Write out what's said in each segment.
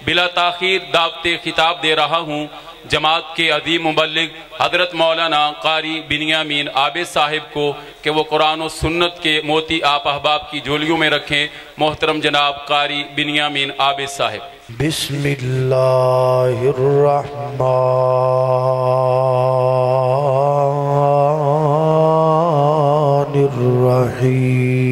بلا تاخیر دعوت خطاب دے رہا ہوں جماعت کے عظیم مبلغ حضرت مولانا قاری بنیامین عابد صاحب کو کہ وہ قرآن و سنت کے موتی آپ احباب کی جھولیوں میں رکھیں۔ محترم جناب قاری بنیامین عابد صاحب۔ بسم اللہ الرحمن الرحیم۔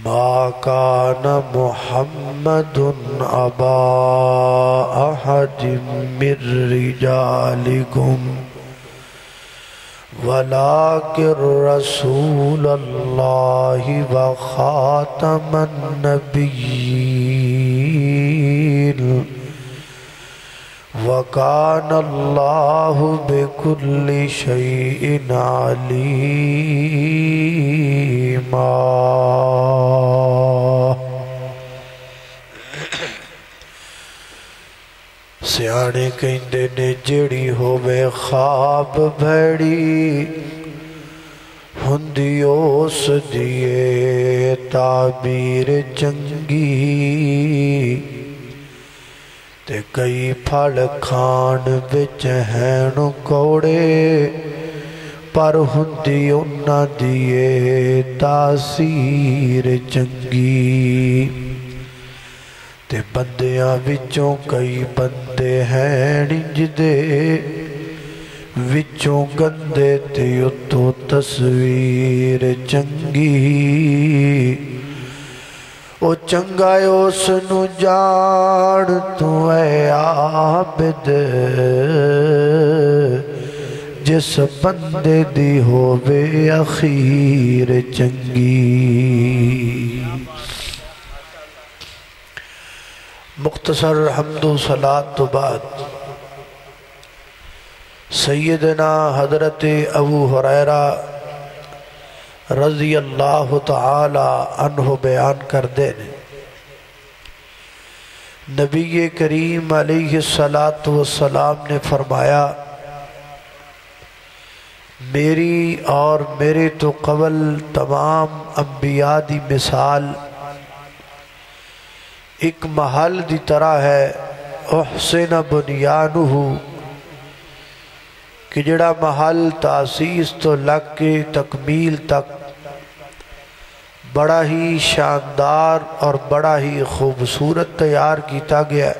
ما كان محمد أبا أحد من رجالكم ولكن رسول الله وخاتم النبيين وكان الله بكل شيء عليما۔ سیانے کہندے نے جڑی ہووے خواب بھڑی ہندی اس دیئے تعبیر چنگی تے کئی پھڑ کھان وچ ہین کوڑے پر ہندی انہاں دیئے تاثیر چنگی تے بندیاں وچوں کئی بندے ہیں نجدے وچوں گندے تے اتو تصویر چنگی او چنگا اس نو جان تو اے عابد جس بندے دی ہووے اخیر چنگی۔ مختصر حمد و صلاۃ تو بعد سیدنا حضرت ابو ہریرہ رضی اللہ تعالی عنہ بیان کر دینے نبی کریم علیہ السلام نے فرمایا میری اور میرے تو قبل تمام انبیاء دی مثال ایک محل دی طرح ہے احسن بنیانہ کہ جڑا محل تاسیس تو لگ کے تکمیل تک بڑا ہی شاندار اور بڑا ہی خوبصورت تیار کیتا گیا ہے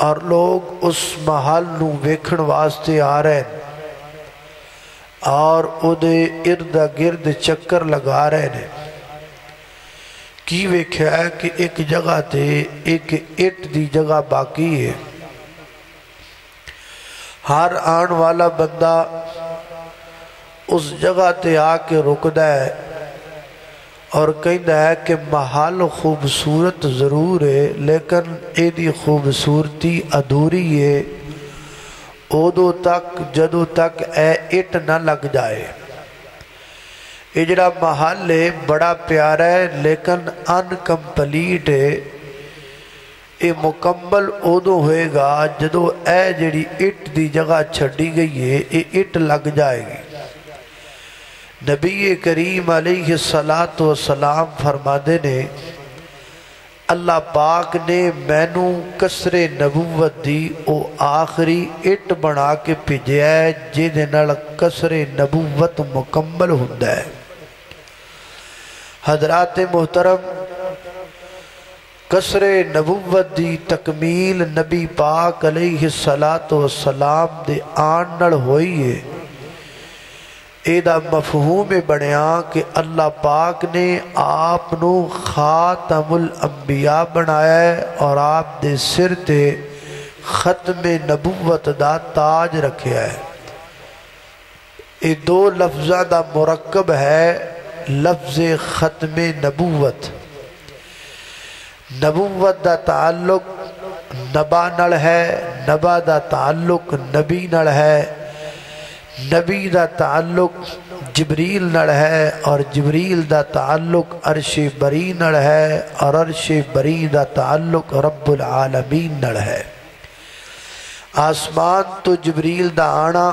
اور لوگ اس محل نو ویکھن واسطے آ رہے ہیں اور اودے ارد گرد چکر لگا رہے ہیں۔ کی ویکھیا ہے کہ ایک جگہ تے ایک اٹ دی جگہ باقی ہے، ہر آن والا بندہ اس جگہ تے آ کے رکدا ہے اور کہندا ہے کہ محل خوبصورت ضرور ہے لیکن ایدی خوبصورتی ادھوری ہے اودو تک جدو تک اے اٹ نہ لگ جائے۔ یہ جڑا محل ہے بڑا پیارا ہے لیکن انکمپلیٹ ہے، یہ مکمل ادو ہوئے گا جدو اے جڑی اٹ دی جگہ چھڑی گئی ہے یہ اٹ لگ جائے گی۔ نبی کریم علیہ السلام فرماندے نے اللہ پاک نے مینو قصر نبوت دی او آخری اٹ بنا کے بھیجیا ہے جہدے نال قصر نبوت مکمل ہوندا ہے۔ حضرات محترم قصر نبوت دی تکمیل نبی پاک علیہ السلام دے آن نال ہوئی ہے۔ ایدہ مفہوم بنیا کہ اللہ پاک نے آپ نو خاتم الانبیاء بنایا ہے اور آپ دے سر تے ختم نبوت دا تاج رکھیا ہے۔ یہ دو لفظہ دا مرکب ہے لفظ ختم نبوت۔ نبوت دا تعلق نبا نال ہے، نبا دا تعلق نبی نال ہے، نبی دا تعلق جبریل نال ہے اور جبریل دا تعلق عرش بری نال ہے اور عرش بری دا تعلق رب العالمین نال ہے۔ آسمان تو جبریل دا آنا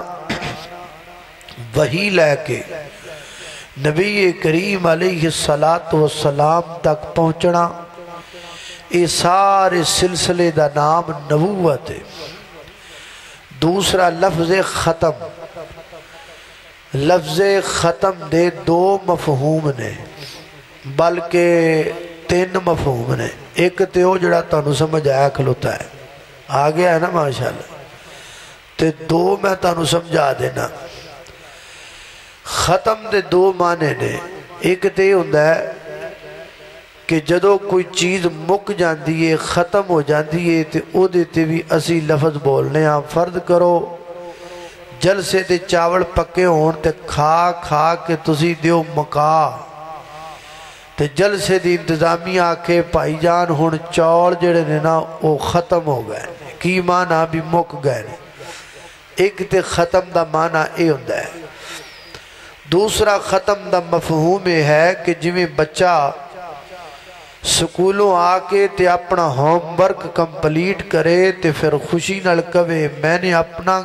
وحی لے کے نبی کریم علیہ السلام تک پہنچنا، یہ سارے سلسلے دا نام نبوت ہے۔ دوسرا لفظ ختم، لفظ ختم دے دو مفہوم نے، بلکہ تین مفہوم نے۔ ایک تے وہ جڑا تانوں سمجھ آیا کھلوتا ہے، آ گیا ہے نا ماشاءاللہ، تے دو میں تانوں سمجھا دینا۔ ختم دے دو معنی نے، ایک تے ہوندا ہے کہ جدو کوئی چیز مک جاندی ہے، ختم ہو جاندی ہے، تے او دیتے بھی اسی لفظ بولنے ہاں۔ فرض کرو جلسے تے چاول پکے ہون تے کھا کھا کے تسی دیو مکا، تے جلسے دی انتظامی آکے پائی جان ہون چاول جڑے نے نا وہ ختم ہو گئے، کی معنی بھی مک گئے۔ ایک تے ختم دا معنی اے ہوندا ہے۔ دوسرا ختم دا مفہوم ہے کہ جویں بچہ سکولوں آکے تے اپنا ہوم ورک کمپلیٹ کرے تے پھر خوشی نال کہے میں نے اپنا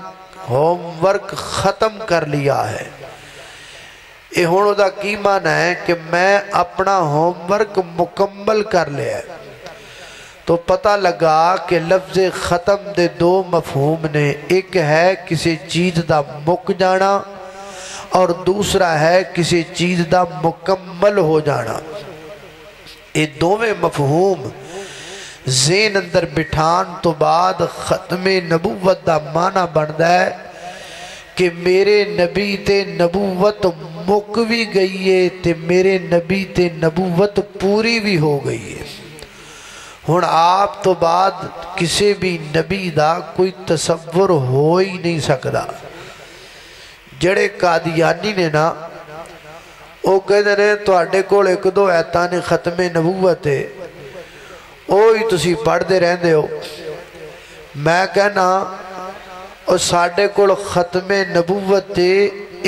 ہوم ورک ختم کر لیا ہے۔ یہ ہونوں دا کی معنی ہے کہ میں اپنا ہوم ورک مکمل کر لیا ہے۔ تو پتہ لگا کہ لفظ ختم دے دو مفہوم نے، ایک ہے کسی چیز دا مک جانا اور دوسرا ہے کسی چیز دا مکمل ہو جانا۔ یہ دوویں مفہوم ذہن اندر بٹھان تو بعد ختم نبوت دا معنی بندا ہے کہ میرے نبی تے نبوت مک بھی گئی ہے تے میرے نبی تے نبوت پوری بھی ہو گئی ہے۔ ہن آپ تو بعد کسی بھی نبی دا کوئی تصور ہو ہی نہیں سکدا۔ جڑے قادیانی نے نا وہ کہتے ہیں تواڈے کول ایک دو ایتاں نے ختم نبوت ہے، اوہی تسی پڑھ دے رہندے ہو۔ میں کہنا اور ساڈے کول ختم نبوت ہے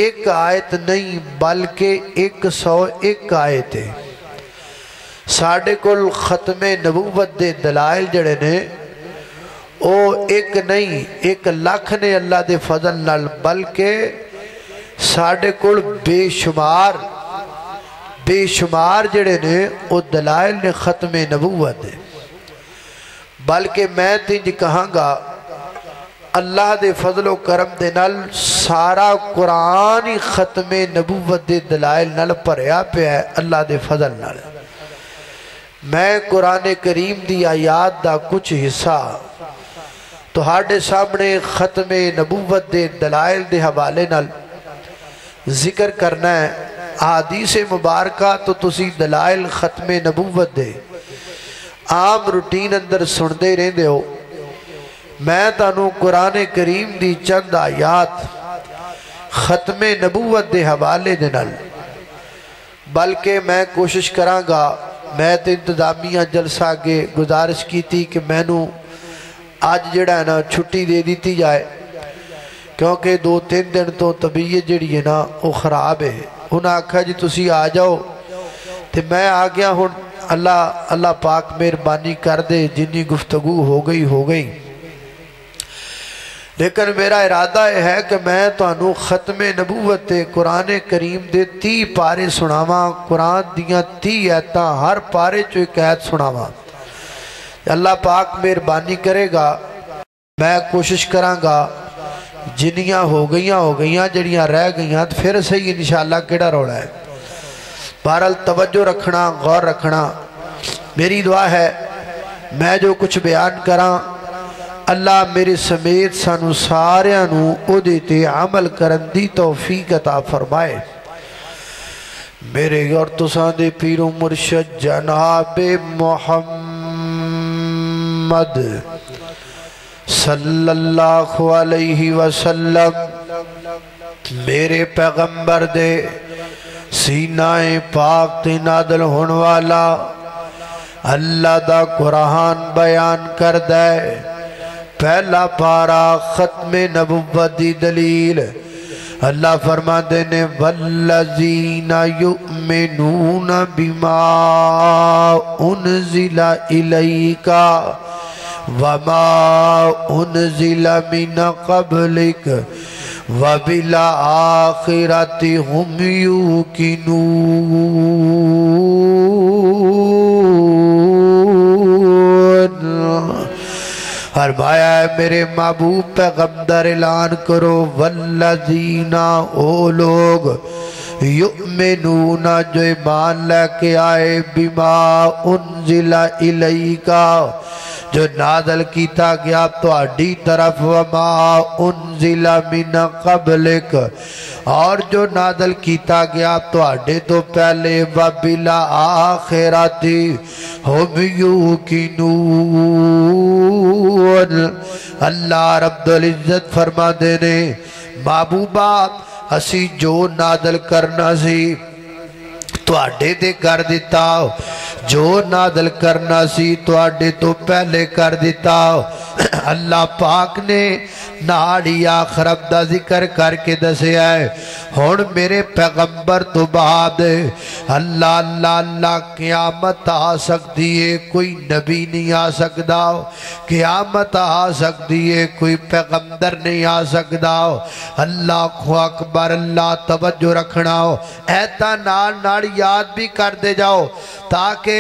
ایک آیت نہیں بلکہ 101 آیت ہے۔ ساڈے کول ختم نبوت دے دلائل جڑے نے او ایک نہیں 1 لاکھ نے اللہ دے فضل نال، بلکہ ساڈے کول بے شمار جڑے نے او دلائل نے ختم نبوت ہے۔ بلکہ میں تنج کہاں گا اللہ دے فضل و کرم دے نال سارا قرآن ہی ختم نبوت دے دلائل نال پریا پہ ہے اللہ دے فضل نال۔ میں قرآن کریم دی آیات دا کچھ حصہ تہاڈے سامنے ختم نبوت دے دلائل دے حوالے نال ذکر کرنا ہے۔ احادیث مبارکہ تو تسی دلائل ختم نبوت دے عام روٹین اندر سندے رہندے ہو، میں تانوں قرآن کریم دی چند آیات ختم نبوت دے حوالے دے نال، بلکہ میں کوشش کراں گا، میں تے انتظامیہ جلسہ کے گزارش کی تھی کہ میں نو آج جڑا ہے نا چھٹی دے دیتی جائے، کیونکہ 2-3 دن تو طبیعت جڑی ہے نا وہ خراب ہے۔ انہاں آکھا جی تسی آ جاؤ، تے میں آ گیا ہوں۔ اللہ پاک مہربانی کر دے، جنی گفتگو ہو گئی، لیکن میرا ارادہ یہ ہے کہ میں تانوں ختم نبوت قرآن کریم دے 30 پارے سناواں، قرآن دیاں 30 آیتاں ہر پارے چو ایک آیت سناواں۔ اللہ پاک مہربانی کرے گا، میں کوشش کراں گا جنیاں ہو گئیاں جڑیاں رہ گئیاں پھر صحیح انشاءاللہ کیڑا روڑا ہے۔ بہرحال توجہ رکھنا، غور رکھنا۔ میری دعا ہے میں جو کچھ بیان کراں اللہ میرے سمیت سانو ساریاں نو او دیتے عمل کرن دی توفیق عطا فرمائے۔ میرے اور تساں دے پیر و مرشد جناب محمد صلی اللہ علیہ وسلم، میرے پیغمبر دے سینہ پاک تے نادل ہون والا اللہ دا قرآن بیان کر دے۔ پہلا پارا ختم نبوت دی دلیل، اللہ فرماتے نے والذین یؤمنون بما انزل الیک وما انزل من قبلک وَبِالْآخِرَةِ هُمْ يُوقِنُونَ۔ فرمایا ہے میرے محبوب پیغمبر اعلان کرو والذین او لوگ یؤمنون جو ایمان لے کے آئے بما انزل الیکا جو نازل کیتا گیا تو اڈی طرف وما انزل من قبلک اور جو نازل کیتا گیا تو اڈے تو پہلے وبالآخرۃ ہم یوقنون۔ اللہ رب العزت فرما دینے محبوبہ اسی جو نازل کرنا سی تو اڈے دے کر دیتا جو نازل کرنا سی تو اڈے تو پہلے کر دیتا۔ اللہ پاک نے ناڑی آخرت دا ذکر کر کے دسے آئے ہون میرے پیغمبر تو بعد اللہ اللہ اللہ قیامت آ سکتی ہے کوئی نبی نہیں آ سکتا، قیامت آ سکتی ہے کوئی پیغمبر نہیں آ سکتا۔ اللہ کو اکبر، اللہ توجہ رکھنا ہو، ایتا نال نال یاد بھی کر دے جاؤ تاکہ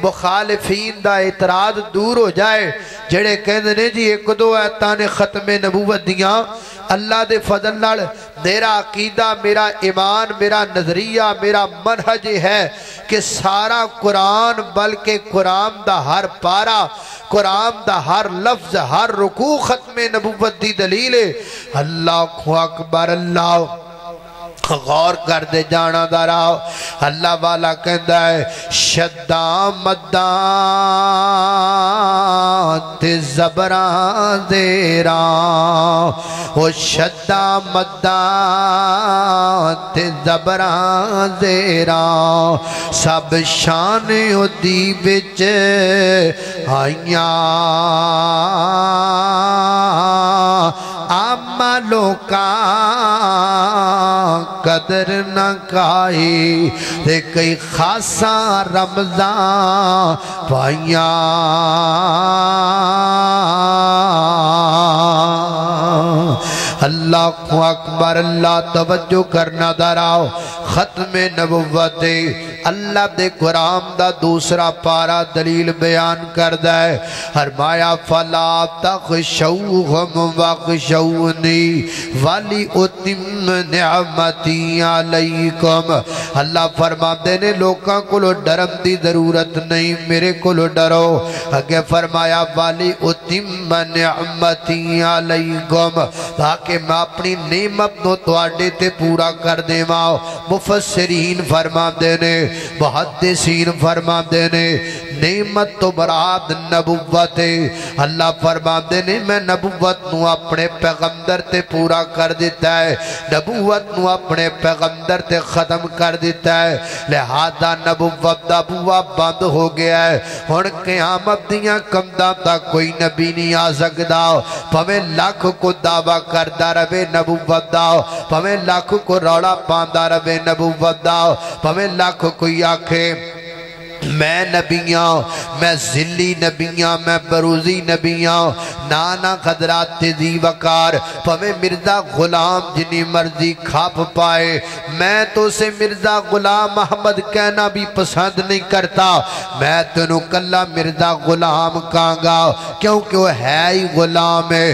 مخالفین دا اعتراض دور ہو جائے جڑے کہندے نے جی ایک دو ایتاں نے ختم نبوت دیاں۔ اللہ دے فضل نال میرا عقیدہ، میرا ایمان، میرا نظریہ، میرا منہج ہے کہ سارا قرآن بلکہ قرآن دا ہر پارا، قرآن دا ہر لفظ، ہر رکوع ختم نبوت دی دلیل ہے۔ اللہ کو اکبر، اللہ غور کر دے جانا داراؤ۔ اللہ والا کہندہ ہے شدام مدان تے زبران دیران او شدام مدان تے زبران دیران سب شان دی بچ آئیاں عملوں کا قدر نہ کائی تے کئی خاصا رمضان پائیاں۔ اللہ کو اکبر، اللہ توجہ کرنا داراؤ۔ ختم نبوت اللہ دے قرآن دا دوسرا پارا دلیل بیان کردہ ہے۔ فرمایا فلا تخشوہم واخشونی ولی اتم نعمتی علیکم۔ اللہ فرماتے نے لوکاں کو ڈرم دی ضرورت نہیں، میرے کو ڈرو۔ اگے فرمایا ولی اتم نعمتی علیکم تاکہ میں اپنی نعمت نو تواڈے تے پورا کر دے ماؤ۔ مفسرین فرماتے نے، محدثین فرماتے نے نعمت تو مراد نبوت ہے۔ اللہ فرماتے نے میں نبوت نو اپنے پیغمبر تے پورا کر دیتا ہے، نبوت نو اپنے پیغمبر تے ختم کر دیتا ہے، لہذا نبوت دا بوا بند ہو گیا ہے۔ ہن قیامت دیاں کمداں تک کوئی نبی نہیں آ سکدا، پویں لاکھ کو دعویٰ کردہ رہے نبوت دا، پویں لاکھ کو روڑا پاندہ رہے نبوت دا، پویں لاکھ کوئی آکھے میں نبیاں، میں ذلی نبیاں، میں بروزی نبیاں، نانا خدرات تیزی وقار، پویں مرزا غلام جنی مرضی کھاپ پائے، میں تو سے مرزا غلام محمد کہنا بھی پسند نہیں کرتا، میں تنو کلا مرزا غلام کانگا کیونکہ وہ ہے ہی غلام ہے،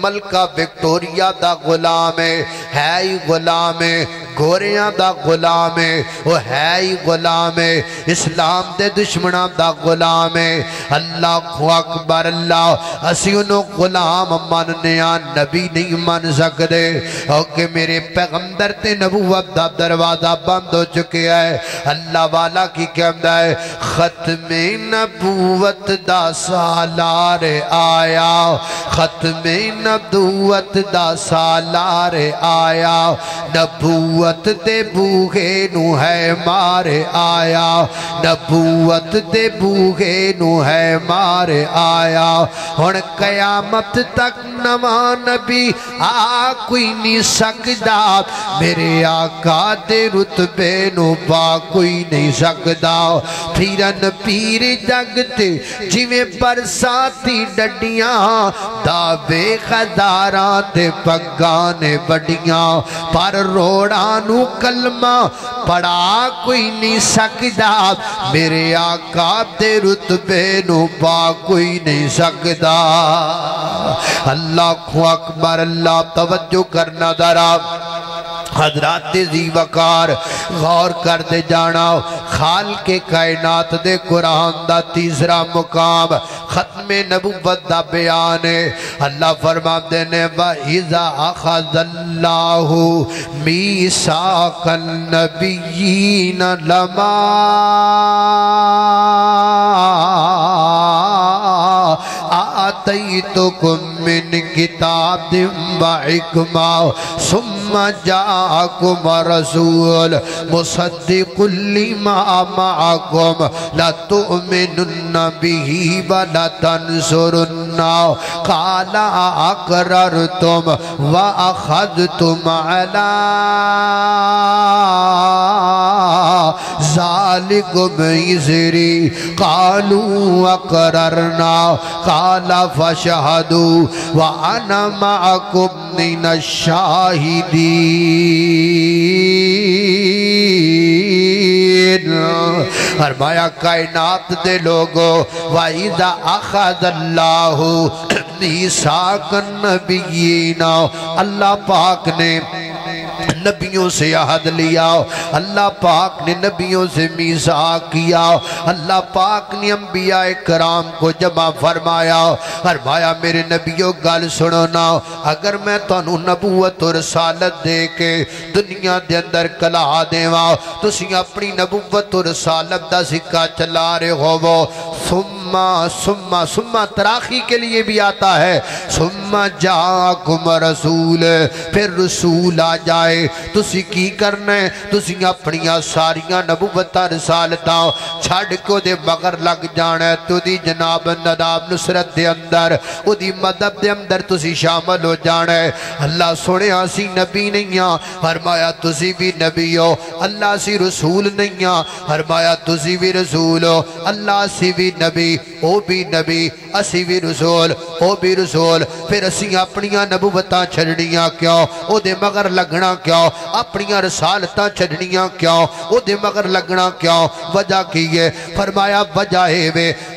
ملکہ وکٹوریا دا غلام ہے ہی غلام ہے، گوریاں دا غلام ہے وہ ہے ہی غلام ہے، اسلام دے دشمناں دا غلام ہے۔ اللہ کو اکبر، اللہ اسی انہوں غلام مننیاں نبی نہیں من سکدے، اوکہ میرے پیغمبر تے نبوت دا دروازہ بند ہو چکے ہے۔ اللہ والا کی کہندہ ہے ختم نبوت دا سالار آیا، ختم نبوت دا سالار آیا، نبوت دے بوہے نو ہے مارے آیا، نبوت دے بوہے نو ہے مارے آیا۔ ہن قیامت تک نواں نبی آ کوئی نہیں سکدا میرے آقا دے رتبے نو پا کوئی نہیں سکدا پھرن پیر جگتے جویں برساتی ڈڈیاں دعوے خزاراں تے پگاں نے بڑیاں پر روڑاں نو کلمہ پڑھا کوئی نہیں سکدا میرے آقا دے رتبے نو پا کوئی نہیں سکدا اللہ اکبر اللہ توجہ کرنا ذرا حضرات ذی وقار غور کر دے جانا خالق کائنات دے قرآن دا تیسرا مقام ختم نبوت دا بیان ہے اللہ فرماتے نے وَإِذَا أَخَذَ اللَّهُ مِيثَاقَ النَّبِيِّينَ لَمَا آتَيْتُكُم مِّن كِتَابٍ وَحِكْمَةٍ ثُمَّ جَاءَكُمْ رَسُولٌ مُصَدِّقٌ لِّمَا مَعَكُمْ لَتُؤْمِنُنَّ بِهِ وَلَتَنصُرُنَّهُ قَالَ أَقْرَرْتُمْ وَأَخَذْتُمْ عَلَىٰ ذَلِكُمْ إِصْرِي قَالُوا أَقْرَرْنَا قَالَ فَاشْهَدُوا وَأَنَا مَعَكُمْ مِنَ الشَّاهِدِينَ فرمایا کائنات دے لوگو وَإِذَا أَخَذَ اللَّهُ مِيثَاقَ النَّبِيِّينَ اللہ پاک نے نبیوں سے عہد لیا اللہ پاک نے نبیوں سے میثاق کیا اللہ پاک نے انبیاء کرام کو جمع فرمایا میرے نبیوں گل سنو نا اگر میں تانوں نبوت اور رسالت دے کے دنیا دے اندر کلا دیواں تسی اپنی نبوت اور رسالت دا سکہ چلا رہے ہو وہ ثم تراخی کے لیے بھی آتا ہے ثم جاءکم رسول پھر رسول آ جائے تسی کی کرنا ہے تسی اپنیاں ساریاں نبوتاں رسالتاں چھڑ کو دے مگر لگ جانا ہے تو دی جناب نداب نصرت دے اندر او دی مدد دے اندر تسی شامل ہو جانا ہے اللہ سونے سی نبی نہیں ہاں فرمایا تسی بھی نبی ہو اللہ سی رسول نہیں ہاں فرمایا تسی بھی رسول ہو اللہ سی بھی نبی او بھی نبی اسی بھی رسول او بھی رسول پھر اسی اپنیاں نبوتاں چھڑنیاں کیوں او دے مگر لگنا کیوں اپنیاں رسالتاں چھڑنیاں کیوں او دے مگر لگنا کیوں وجہ کی ہے فرمایا وجہ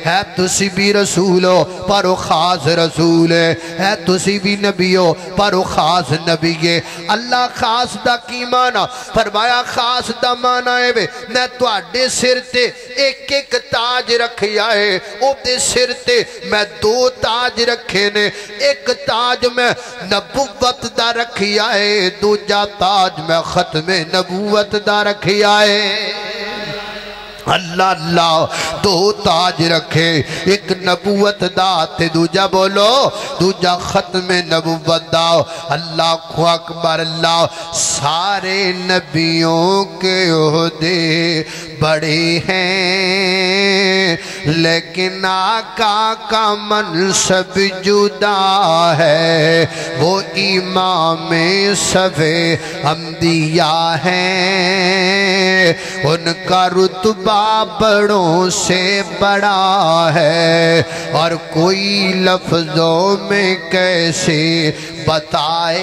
ہے تسی بھی رسول ہو پر او خاص رسول ہے تسی بھی نبی ہو پر او خاص نبی ہے اللہ خاص دا کی مانا فرمایا خاص دا مانا ہے میں تو آڈے سر تے ایک ایک تاج رکھیا ہے او دے سر تے میں دو تاج رکھے نے ایک تاج میں نبوت دا رکھیا ہے دوجا تاج میں ختم نبوت دا رکھیا ہے اللہ اللہ دو تاج رکھے ایک نبوت دا تے دوجا بولو دوجا ختم نبوت دا اللہ اکبر اللہ سارے نبیوں کے عہدے بڑے ہیں لیکن آقا کا منصب جدا ہے وہ امام صفِ انبیاء ہیں ان کا رتبہ بڑوں سے بڑا ہے اور کوئی لفظوں میں کیسے بتائے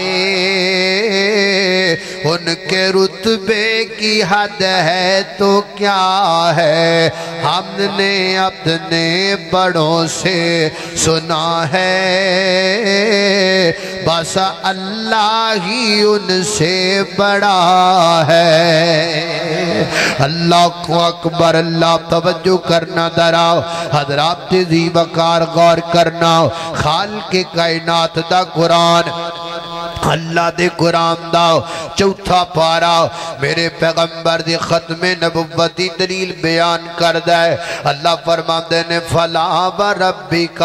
ان کے رتبے کی حد ہے تو کیا ہے ہم نے اپنے بڑوں سے سنا ہے بس اللہ ہی ان سے بڑا ہے اللہ کو اکبر اللہ توجہ کرنا ذرا حضرات ذی وقار غور کرنا خالق کائنات دا قرآن اللہ دے قرآن دا چوتھا پارا میرے پیغمبر دی ختم نبوتی دلیل بیان کردہ ہے۔ اللہ فرماندے نے فَلَا وَرَبِّكَ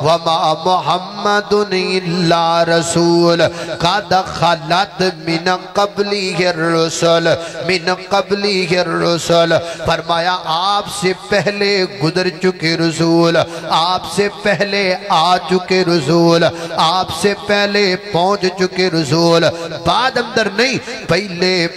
وَمَا مُحَمَّدٌ إِلَّا رَسُولٌ قَدْ خَلَتْ مِنَ قَبْلِهِ الرُّسُلُ مِنَ قَبْلِهِ الرُّسُلُ فرمایا آپ سے پہلے گزر چکے رسول، آپ سے پہلے آ چکے رسول، آپ سے پہلے پہنچ چکے رسول، بعد اندر نہیں،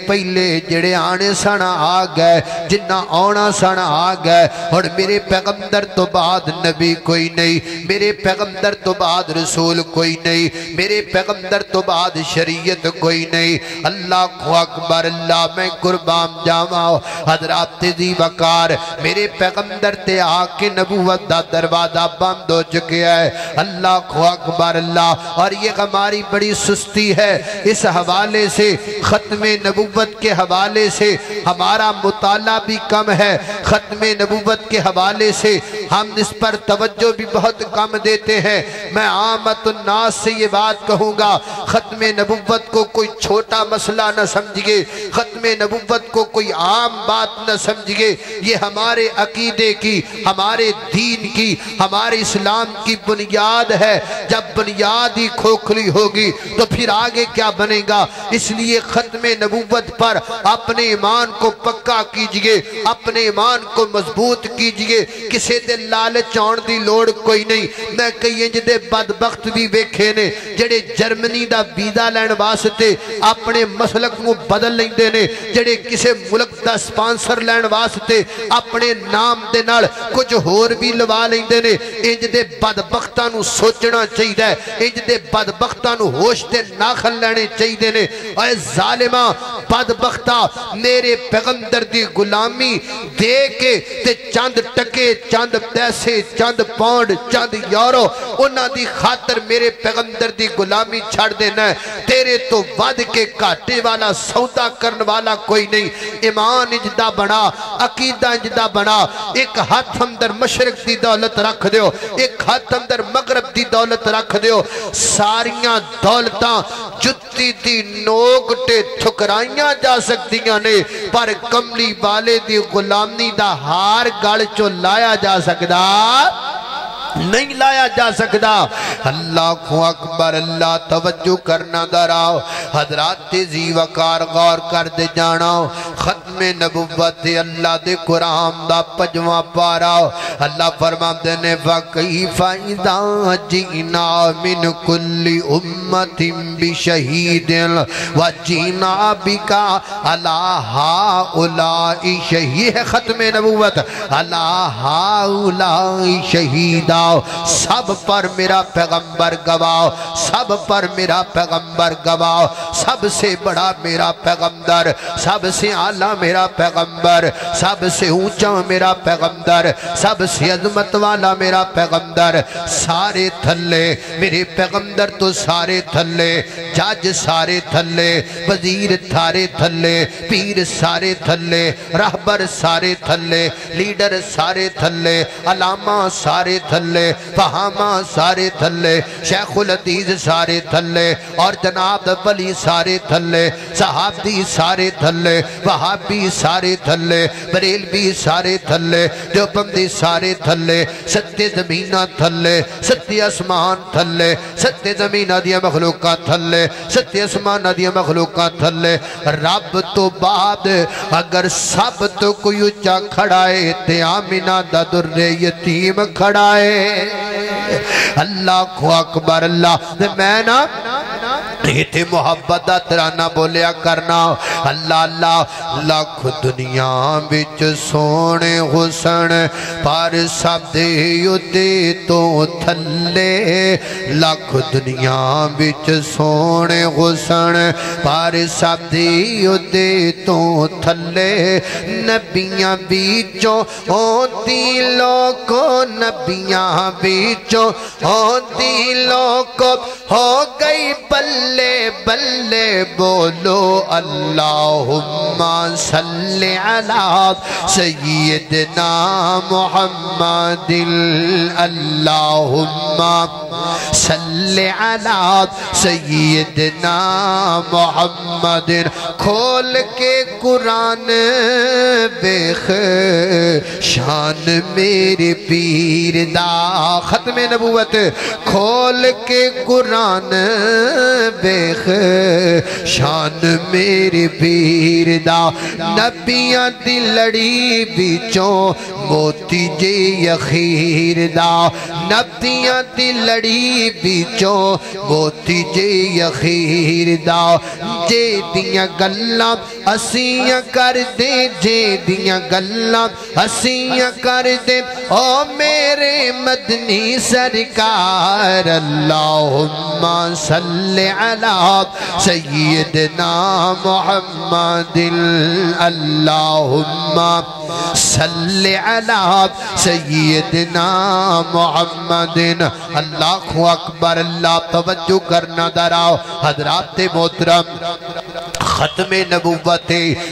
پہلے جڑے آنے سانا آ گئے، جنہ آنا سانا آ گئے، اور میرے پیغمبر تو بعد نبی کوئی نہیں، میرے پیغمبر تو بعد رسول کوئی نہیں، میرے پیغمبر تو بعد شریعت کوئی نہیں۔ اللہ کو اکبر، اللہ میں قربان جاواں حضرات تیزی وقار میرے پیغمبر تے آ کے نبوت دا دروازہ بند ہو چکے ہے۔ اللہ کو اکبر اللہ، اور یہ ہماری بڑی سستی ہے، اس حوالے سے ختم نبوت کے حوالے سے ہمارا مطالعہ بھی کم ہے، ختم نبوت کے حوالے سے ہم اس پر توجہ بھی بہت کم دیتے ہیں۔ میں عامت الناس سے یہ بات کہوں گا، ختم نبوت کو کوئی چھوٹا مسئلہ نہ سمجھئے، ختم نبوت کو کوئی عام بات نہ سمجھئے، یہ ہمارے عقیدے کی، ہمارے دین کی، ہمارے اسلام کی بنیاد ہے۔ جب بنیاد ہی کھوکھلی ہوگی تو پھر آگے کیا بنے گا؟ اس لیے ختم نبوت پر اپنے ایمان کو پکا کیجئے، اپنے ایمان کو مضبوط کیجئے، کسے دے لالچ آن دی لوڑ کوئی نہیں۔ میں کئی انج دے بدبخت بھی بیکھے نے جڑے جرمنی دا ویزا لین واسطے اپنے مسلک کو بدل لیندے نے، جڑے کسے ملک دا سپانسر لین واسطے اپنے نام دے نال کچھ ہور بھی لوا لیندے نے۔ انج دے بدبختاں نو سوچنا چاہیے، انج دے بدبختاں نو ہوش تے ناخل لینے چاہیے نے۔ اے ظالمہ بدبختہ میرے پیغمبر دی غلامی دے کے تے چند ٹکے، چند پیسے، چند پاؤنڈ، چند یورو انہاں دی خاطر میرے پیغمبر دی غلامی چھڑ دینا ہے۔ تیرے تو ود کے کاٹے والا سودا کرن والا کوئی نہیں۔ ایمان اجدہ بنا، عقیدہ اجدہ بنا، ایک ہاتھ اندر مشرق دی دولت رکھ دیو، ایک ہاتھ اندر مغرب دی دولت رکھ دیو، ساریاں دولتاں جتی دی نوکٹے ٹھکرائیاں جا سکتیاں نے، پر کملی والے دی غلامی دا ہار گڑ چو لایا جا سکتا نہیں، لایا جا سکتا۔ اللہ کو اکبر اللہ، توجہ کرنا دراؤ حضرات تیزی وقار غور کر دے جانا۔ ختم نبوت اللہ دے قرآن دا پجواں پارا اللہ فرماتے نے فَكَيْفَ إِذَا جِئْنَا مِنْ كُلِّ أُمَّةٍ بِشَهِيدٍ وَجِئْنَا بِكَ عَلَىٰ هَٰؤُلَاءِ شَهِيدًا۔ یہ ختم نبوت، عَلَىٰ هَٰؤُلَاءِ شَهِيدًا، سب پر میرا پیغمبر گواہ، سب پر میرا پیغمبر گواہ، سب سے بڑا میرا پیغمبر، سب سے اعلیٰ میرا پیغمبر، سب سے اونچا میرا پیغمبر، سب سے عظمت والا میرا پیغمبر، سارے تھلے میرے پیغمبر تو سارے تھلے، جج سارے تھلے، وزیر سارے تھلے، پیر سارے تھلے، رہبر سارے تھلے، لیڈر سارے تھلے، علامہ سارے تھلے، فہامہ سارے تھلے، شیخ الحدیث سارے تھلے، اور جناب ولی سارے تھلے، صحابی سارے تھلے، وہابی سارے تھلے، بریلوی سارے تھلے، دیوبندی سارے تھلے، ستے زمینہ تھلے، ستے اسمان تھلے، ستے زمینہ دیا مخلوقہ تھلے، ستے اسمان دیا مخلوقہ تھلے۔ رب تو بعد اگر سب تو کوئی اچھا کھڑائے تے آمینہ دا در یتیم کھڑائے۔ اللہ کو اکبر اللہ، میں نا ایتے محبت دا ترانہ بولیا کرنا۔ اللہ اللہ لاکھ دنیا بچ سونے حسن پر سب دے یدے تو تھلے، لاکھ دنیا بچ سونے حسن پر سب دے یدے تو تھلے، نبیاں بیچوں ہوتی لوگو، نبیاں بیچوں ہوتی لوگو، ہو گئی بلے بلے بولو اللہم صلی علی سیدنا محمد، اللہم صلی علی سیدنا محمد کھول کے قرآن بیخ شان میرے پیر دا ختم نبوت کھول کے قرآن بیخ شان میرے پیر دا نبیاں دی لڑی بیچوں موتی جے یخیر دا نبیاں دی لڑی بیچوں موتی جے یخیر دا جے دیاں گلاں اسیاں کر دے جے دیاں گلاں اسیاں کر دے او میرے مدنی سرکار اللہم صلی علی سیدنا محمد اللہم صلی علی سیدنا محمد اللہ اکبر اللہ توجہ کرنا دراؤ حضرات محترم ختم نبوت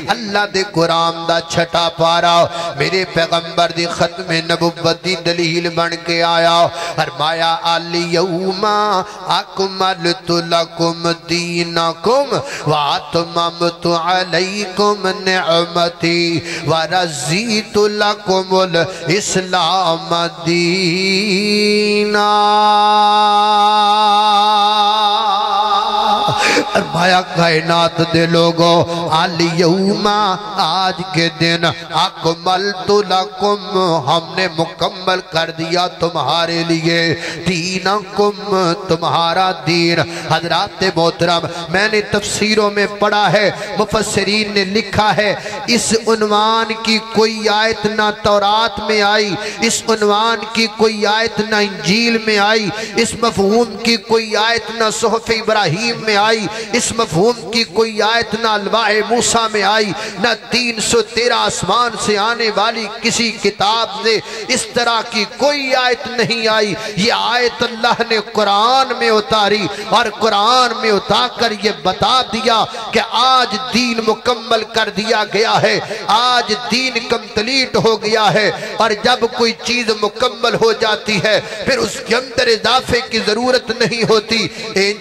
اللہ دے قرآن دا چھٹا پارا میرے پیغمبر دی ختم نبوت دی دلیل بن کے آیا فرمایا الیوم اکملت لکم دینکم واتممت علیکم نعمتی ورزیت لکم الاسلام دینا فرمایا کائنات دے لوگوں الیوم آج کے دن اکملت لکم ہم نے مکمل کر دیا تمہارے لیے دینکم تمہارا دین حضرات محترم میں نے تفسیروں میں پڑھا ہے مفسرین نے لکھا ہے اس عنوان کی کوئی آیت نہ تورات میں آئی اس عنوان کی کوئی آیت نہ انجیل میں آئی اس مفہوم کی کوئی آیت نہ صحف ابراہیم میں آئی اس مفہوم کی کوئی آیت نہ الواح موسیٰ میں آئی نہ 313 آسمان سے آنے والی کسی کتاب سے اس طرح کی کوئی آیت نہیں آئی یہ آیت اللہ نے قرآن میں اتاری اور قرآن میں اتار کر یہ بتا دیا کہ آج دین مکمل کر دیا گیا ہے آج دین کمپلیٹ ہو گیا ہے اور جب کوئی چیز مکمل ہو جاتی ہے پھر اس کے اندر اضافے کی ضرورت نہیں ہوتی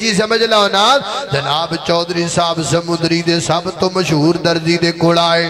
جی سمجھ لو نا جناب چودھری صاحب سمندری دے سب تو مشہور درزی دے کوڑائے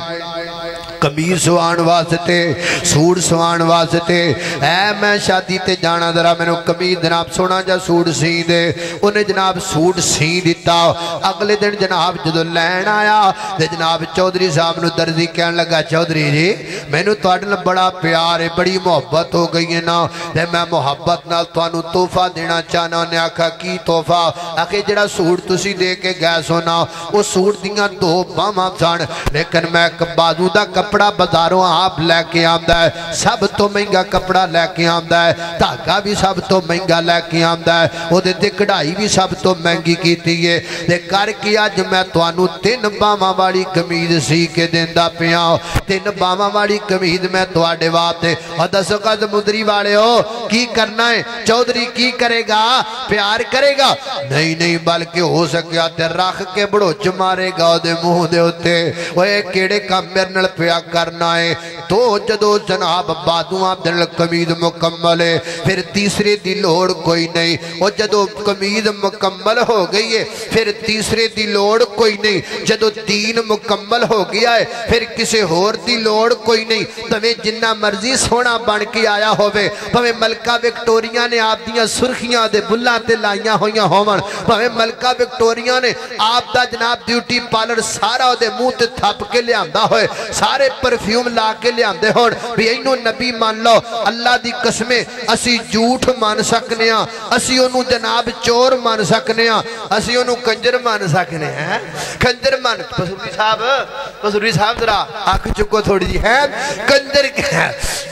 قمیض سوان واسطے سوڑ سوان واسطے اے میں شادی تے جانا ذرا میں نے قمیض جناب سونا جا سوڑ سی دے انہیں جناب سوڑ سی دیتا اگلے دن جناب جدو لین آیا دے جناب چودھری صاحب نو درزی کہنے لگا چودھری جی میں نے توڑنا بڑا پیار ہے بڑی محبت ہو گئی ہے نا دے میں محبت نال توانو توفہ دینا چاہنا انہیں آکھا کی توفہ آکھے جڑا سوڑ تسی دے کے گئے سونا وہ سوڑ دیاں دو باما سان لیکن میں بازو دا کپڑا بازاروں آپ لے کے آمدہ ہے سب تو مہنگا کپڑا لے کے آمدہ ہے دھاگا بھی سب تو مہنگا لے کے آمدہ ہے وہ دے کڑھائی بھی سب تو مہنگی کیتی ہے دے کر کیا جو میں توانو 3 باما والی قمیض سی کے دیندہ پیا 3 باما والی قمیض میں توڑے واتے اور دسو کا سمندری والے ہو کی کرنا ہے چودھری کی کرے گا پیار کرے گا نہیں بلکہ ہو سکیا تے رکھ کے بڑوچ مارے گا دے منہ دے ہوتے وہ ایک کیڑے کا مرنل پیا کرنا ہے تو جدو جناب بادوان دل قمیض مکمل ہے پھر تیسرے دی لوڑ کوئی نہیں اور جدو قمیض مکمل ہو گئی ہے پھر تیسرے دی لوڑ کوئی نہیں جدو دین مکمل ہو گیا ہے پھر کسے ہور دی لوڑ کوئی نہیں تمہیں جنہ مرضی سونا بن کے آیا ہوئے تمہیں ملکہ وکٹوریا نے آپ دیاں سرخیاں دے بلہ تے لائیاں ہویاں ہومن تمہیں ملکہ وکٹوریا نے آپ دا جناب ڈیوٹی پالر سارا دے منہ تے تھپ کے لے آندہ ہوئے سارے پرفیوم لا کے لے آندے ہون بھی اینو نبی مان لو اللہ دی قسمیں اسی جھوٹ مان سکنے ہیں اسی انہوں جناب چور مان سکنے ہیں اسی انہوں کنجر مان سکنے ہیں کنجر مان پسوری صاحب ذرا آنکھ چکو تھوڑی جی ہے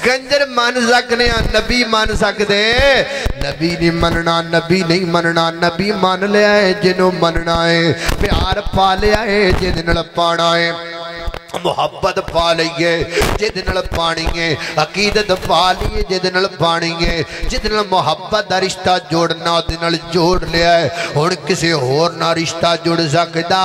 کنجر مان سکنے ہیں نبی مان سکتے نبی نہیں مننا نبی نہیں مننا نبی مان لیا ہے جنہوں مننا ہے پیار پا لیا ہے جنہوں پانا ہے محبت پا لئیے جدنل پانی ہے عقیدت پا لئیے جدنل پانی ہے جدنل محبت دا رشتہ جوڑنا دنل جوڑ لیا ہے اور کسی اور نہ رشتہ جوڑ سکتا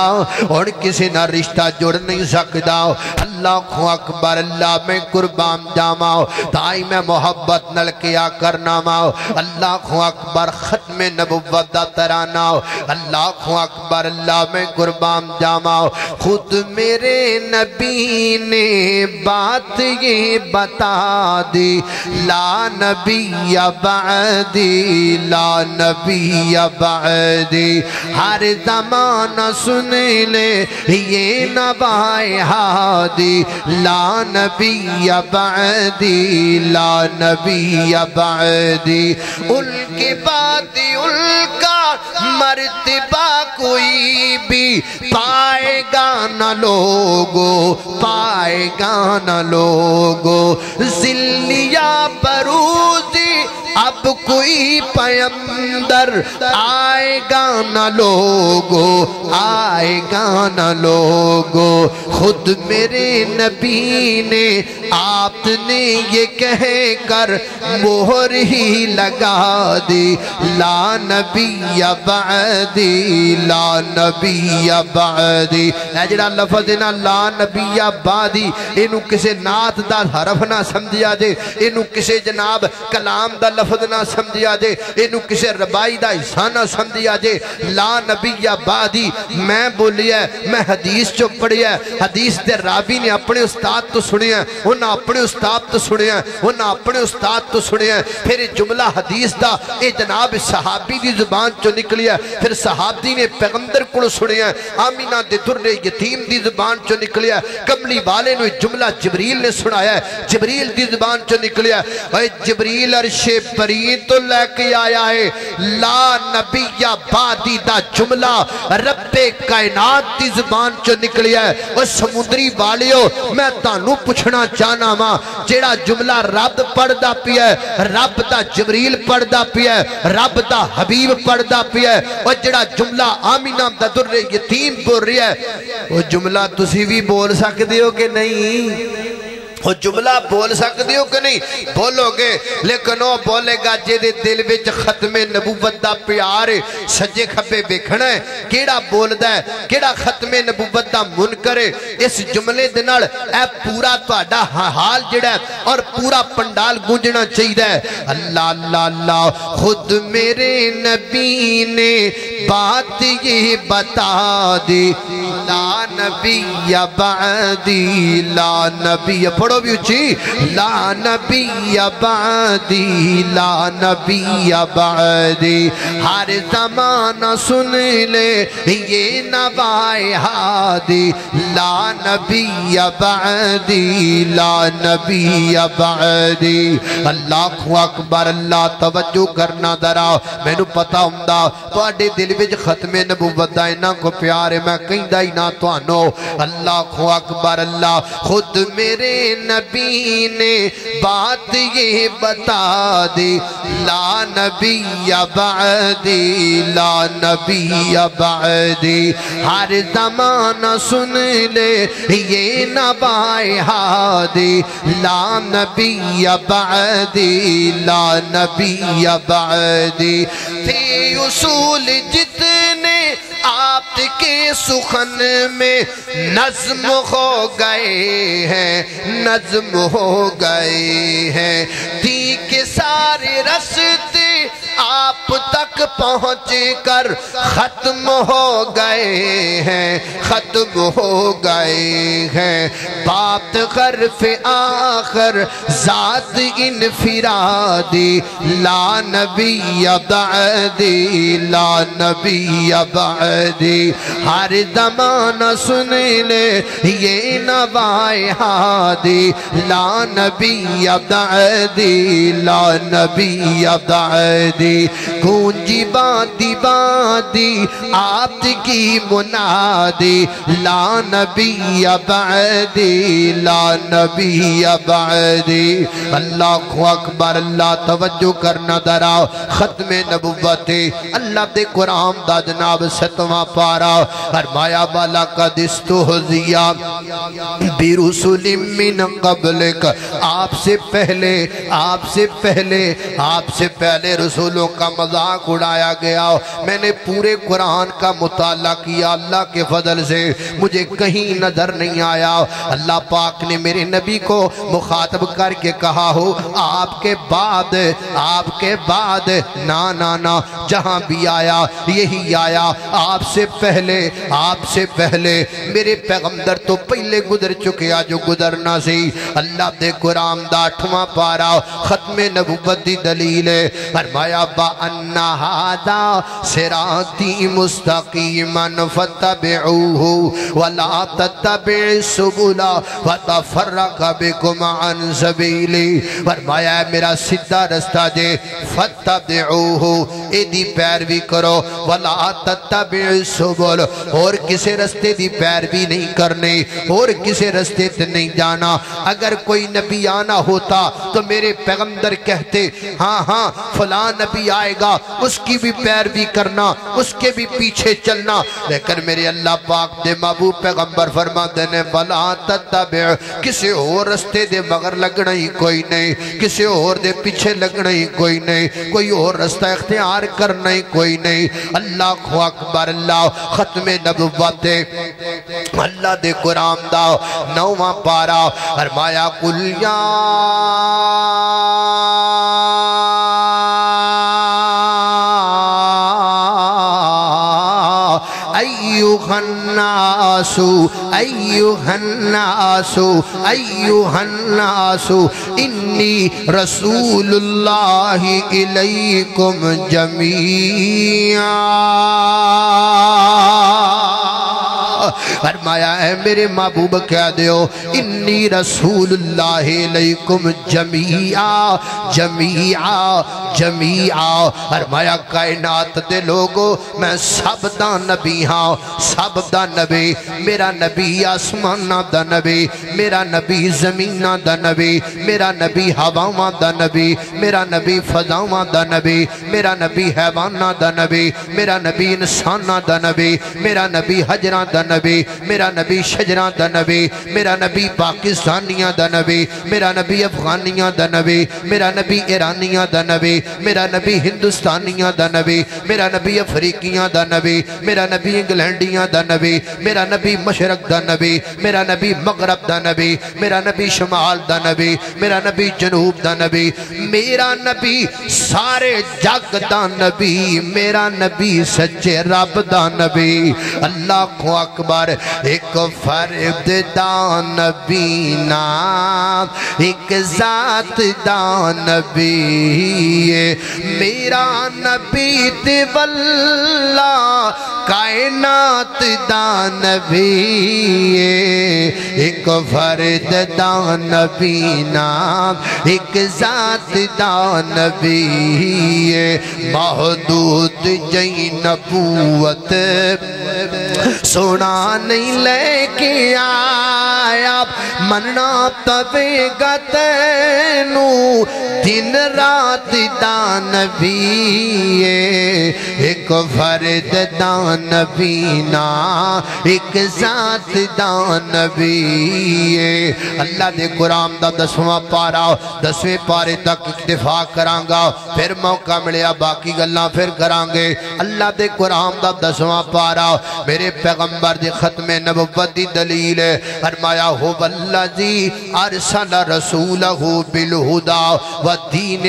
اور کسی نہ رشتہ جوڑ نہیں سکتا اللہ اللہ اکبر اللہ میں قربان جاماؤ تائی میں محبت نل کیا کرنا ماؤ اللہ اکبر ختم نبوت دا تراناؤ اللہ اکبر اللہ میں قربان جاماؤ خود میرے نبی نے بات یہ بتا دی لا نبی بعدی لا نبی بعدی ہر زمانہ سن لے یہ نبائے ہادی لا نبی بعدی لا نبی بعدی ان کے بعد ان کا مرتبہ کوئی بھی پائے گا نہ لوگو پائے گا نہ لوگو ذلیا بروزی اب کوئی پیمبر آئے گا نہ لوگو آئے گا نہ لوگو خود میرے نبی نے آپ نے یہ کہہ کر مہر ہی لگا دی لا نبی بعدی لا نبی بعدی اے جڑا لفظ نا لا نبی بعدی انہوں کسے نات دا حرف نہ سمجھیا دے انہوں کسے جناب کلام دا لفظ نہ سمجھیا دے انہوں کسے ربائی دا حصہ نہ سمجھیا دے لا نبی بعدی میں بولی ہے میں حدیث چو پڑھی ہے حدیث دے راوی نے اپنے استاد تو سنی ہے انہاں اپنے استاد تو سنی ہے انہاں اپنے استاد تو سنی ہے پھر جملہ حدیث دا اے جناب صحابی دی زبان چو نکلی ہے پھر صحابی نے پیغمبر کو سنی ہے آمینہ دے در یتیم دی زبان چو نکلی ہے کملی والے نو جملہ جبریل نے سنایا ہے جبریل دی زبان چو نکلی ہے اے جبریل عرش پری تو لے کے آیا ہے لا نبی بعدی دا جملہ رب کائنات دی زبان چو نکلی ہے اور سمندری والیو میں تانوں پوچھنا چاہنا ماں جیڑا جملہ رب پڑھ دا پیا ہے رب دا جبریل پڑھ دا پیا ہے رب دا حبیب پڑھ دا پیا ہے اور جیڑا جملہ آمینہ دا در یتیم بول رہی ہے وہ جملہ تسی بھی بول سکتے ہو کہ نہیں وہ جملہ بول سکتے ہو کہ نہیں بولو گے لیکن وہ بولے گا جیدے دل وچ ختم نبوت دا پیار سجے کھپے بیکھنا ہے کیڑا بول دا ہے کیڑا ختم نبوت دا منکر ہے اس جملے دنال اے پورا توڑا حال جڑا ہے اور پورا پنڈال گونجنا چاہیے ہے اللہ اللہ اللہ خود میرے نبی نے بات یہ بتا دی لا نبی بعدی لا نبی پڑھو بھی اچھی لا نبی بعدی لا نبی بعدی ہر زمانہ سن لے یہ نبائے ہادی لا نبی بعدی لا نبی بعدی اللہ اکبر اللہ توجہ کرنا دراؤ میں نو پتا ہمدہ تو اڈے دل وچ ختم نبوت دا انہاں کو پیار ہے میں کہیں دا ہی نہ تو آنو اللہ اکبر اللہ خود میرے نبی نے بات یہ بتا دی لا نبی بعدی لا نبی بعدی ہر زمانہ سن لے یہ نبائے ہادی لا نبی بعدی لا نبی بعدی تھے اصول جتنے آپ کے سخن میں نظم ہو گئے ہیں نظم ہو گئے ہیں دی کے سارے رستے آپ تک پہنچ کر ختم ہو گئے ہیں ختم ہو گئے ہیں بات غرف آخر ذات انفرادی لا نبی بعدی لا نبی بعدی ہر زمانہ سن لے یہ نبائے ہادی لا نبی بعدی لا نبی بعدی گونجی بادی بادی آپ کی منادی لا نبی بعدی لا نبی بعدی اللہ اکبر اللہ توجہ کرنا دراؤ ختم نبوت اللہ دے قرآن دا جناب ستواں پارا فرمایا بالا قد استہزیا برسول من قبلک آپ سے پہلے رسول رسولوں کا مذاق اڑایا گیا، میں نے پورے قرآن کا مطالعہ کیا، اللہ کے فضل سے مجھے کہیں نظر نہیں آیا اللہ پاک نے میرے نبی کو مخاطب کر کے کہا ہو آپ کے بعد نا جہاں بھی آیا یہی آیا، آپ سے پہلے میرے پیغمبر تو پہلے گزر چکے جو گزرنا سی۔ اللہ دے قرآن دا 8واں پارا ختم نبوت دی دلیل ہے، فرمایا بَأَنَّ هَذَا صِرَاطِي مُسْتَقِيمًا فَاتَّبِعُوهُ وَلَا تَتَّبِعُوا السُّبُلَ فَتَفَرَّقَ بِكُمْ عَنْ سَبِيلِهِ، فرمایا میرا سیدھا رستہ جے فَاتَّبِعُوهُ ایدی پیروی کرو، وَلَا تَتَّبِعُوا السُّبُلَ اور کسے رستے دی پیروی نہیں کرنے اور کسے رستے تے نہیں جانا۔ اگر کوئی نبی آنا ہوتا تو میرے پیغمبر کہتے ہاں فلاں نبی آئے گا اس کی بھی پیروی کرنا اس کے بھی پیچھے چلنا، لیکن میرے اللہ پاک دے محبوب پیغمبر فرما دینے وَلَا تَتَّبِعُوا کسے اور رستے دے مگر لگنا ہی کوئی نہیں، کسے اور دے پیچھے لگنا ہی کوئی نہیں، کوئی اور رستہ اختیار کرنا ہی کوئی نہیں۔ اللہ اکبر، اللہ ختم نبوت اللہ دے قرآن دا 9واں پارا فرمایا قُلْ يَا أيها الناس إني رسول الله إليكم جميعا، فرمایا اے میرے محبوب کہہ دیو انی رسول اللہ علیکم جمیعا، فرمایا کائنات دے لوگو میں سب دا نبی ہاں، سب دا نبی، میرا نبی آسمانہ دا نبی، میرا نبی زمینہ دا نبی، میرا نبی ہواواں دا نبی، میرا نبی فضاواں دا نبی، میرا نبی حیوانہ دا نبی، میرا نبی انسانہ دا نبی، میرا نبی حجرہ دا نبی، میرا نبی شجرہ دا نبی، میرا نبی پاکستانیہ دا نبی، میرا نبی افغانیہ دا نبی، میرا نبی ایرانیہ دا نبی، میرا نبی ہندوستانیہ دا نبی، میرا نبی افریقیہ دا نبی، میرا نبی انگلینڈیہ دا نبی، میرا نبی مشرق دا نبی، میرا نبی مغرب دا نبی، میرا نبی شمال دا نبی، میرا نبی جنوب دا نبی، میرا نبی سارے جگ دا نبی، میرا نبی سچے رب دا نبی۔ اللہ کو اکبر، ایک فرد دا نبی نام، ایک ذات دا نبی، میرا نبی تے واللہ کائنات دا نبی، ایک فرد دا نبی نام، ایک ذات دا نبی، محدود جئی نبوت سونا نہیں لے کے آیا، مننا تبے گا تینو دن رات دا نبی، ایک فرد دا نبی نا، ایک ذات دا نبی۔ اللہ دے قرآن دا 10واں پارا 10ویں پارے تک اکتفا کرانگا، پھر موقع ملیا باقی گلاں پھر کرانگے۔ اللہ دے قرآن دا 10واں پارا میرے پیغمبر دی ختم نبوت دی دلیل ہے، فرمایا هو الذی ارسل رسولہ بالہدی ودین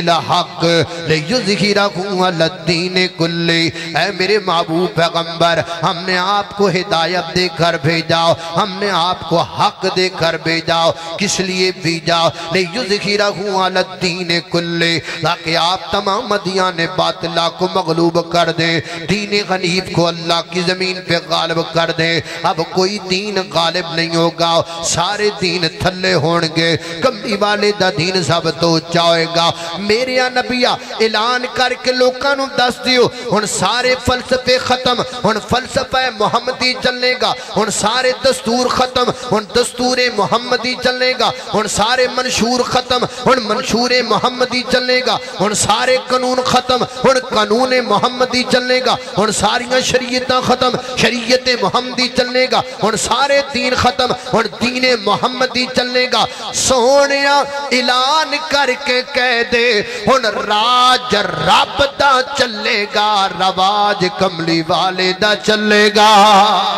الحق لیظہرہ علی الدین کلہ۔ اے میرے محبوب پیغمبر، ہم نے آپ کو ہدایت دے کر بھیجا، ہم نے آپ کو حق دے کر بھیجا، کس لیے بھیجا؟ لیظہرہ علی الدین کلہ، تاکہ آپ تمام ادیان باطلہ کو مغلوب کر دیں، دین غنیف کو اللہ کی زمین پہ غالب کر دیں۔ اب کوئی دین غالب نہیں ہوگا، سارے دین تھلے ہونگے، کمبی والے دا دین سب تو چاہے گا۔ میرے نبیہ اعلان کر کے لوکاں نو دس دیو، ہن سارے فلسفے ختم، ہن فلسفہ محمدی چلنے گا، ہن سارے دستور ختم، ہن دستور محمدی چلنے گا، ہن سارے منشور ختم، ہن منشور محمدی چلنے گا، ہن سارے قانون ختم، ہن قانون محمدی چلنے گا، ہن ساریاں شریعتاں ختم، شریعت محمدی چلنے گا، ہن سارے دین ختم، ہن دین محمدی نہیں چلے گا سونیا اعلان کر کے کہہ دے ہن راج رب دا چلے گا رواج کملی والے دا چلے گا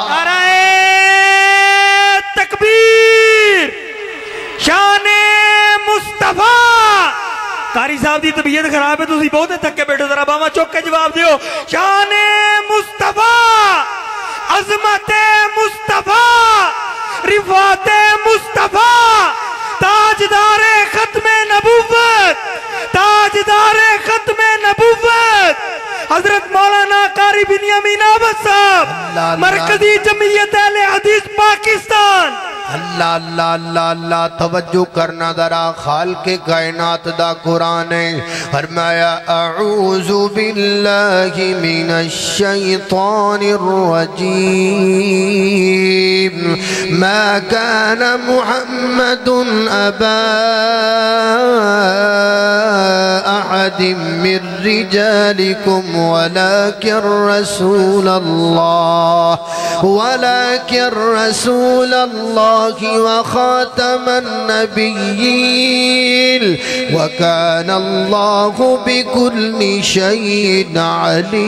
نعرہ تکبیر شان مصطفیٰ قاری صاحب دی طبیعت خراب ہے تسی بہت تھکے بیٹھے ذرا باما چوک کے جواب دیو شان مصطفیٰ عظمت مصطفیٰ رفعت مصطفیٰ تاجدار ختم نبوت تاجدار ختم نبوت حضرت مولانا قاری بنیامین عابد صاحب مرکزی جمعیت اہل حدیث پاکستان اللہ اللہ اللہ اللہ توجہ کرنا ذرا خالق کائنات دا قرآن ہے فرمایا اعوذ باللہ من الشیطان الرجیم ما كان محمد ابا احد من رجالكم ولكن رسول الله وخاتم النبيين وكان الله بكل شيء عليما